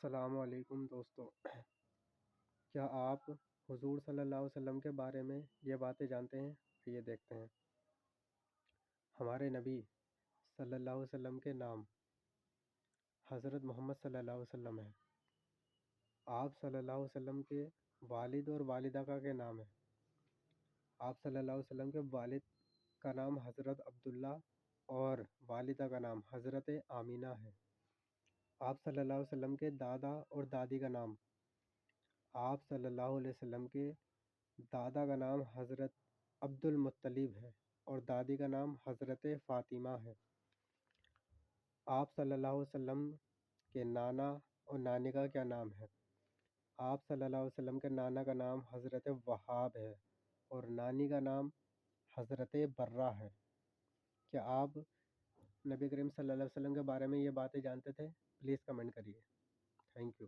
السلام علیکم دوستو، کیا آپ حضور صلی اللہ علیہ وسلم کے بارے میں یہ باتیں جانتے ہیں؟ یہ دیکھتے ہیں۔ ہمارے نبی صلی اللہ علیہ وسلم کے نام حضرت محمد صلی اللہ علیہ وسلم ہے۔ آپ صلی اللہ علیہ وسلم کے والد اور والدہ کا کیا نام ہے؟ آپ صلی اللہ علیہ وسلم کے والد کا نام حضرت عبداللہ اور والدہ کا نام حضرت آمینہ ہے۔ آپ صلی اللہ علیہ وسلم کے دادا اور دادی کا نام، آپ صلی اللہ علیہ وسلم کے دادا کا نام حضرت عبد المطلب ہے اور دادی کا نام حضرت فاطمہ ہے۔ آپ صلی اللہ علیہ وسلم کے نانا اور نانی کا کیا نام ہے؟ آپ صلی اللہ علیہ وسلم کے نانا کا نام حضرت وہاب ہے اور نانی کا نام حضرت برہ ہے۔ کیا آپ نبی کریم صلی اللہ علیہ وسلم کے بارے میں یہ باتیں جانتے تھے؟ پلیز کمنٹ کریے۔ Thank you.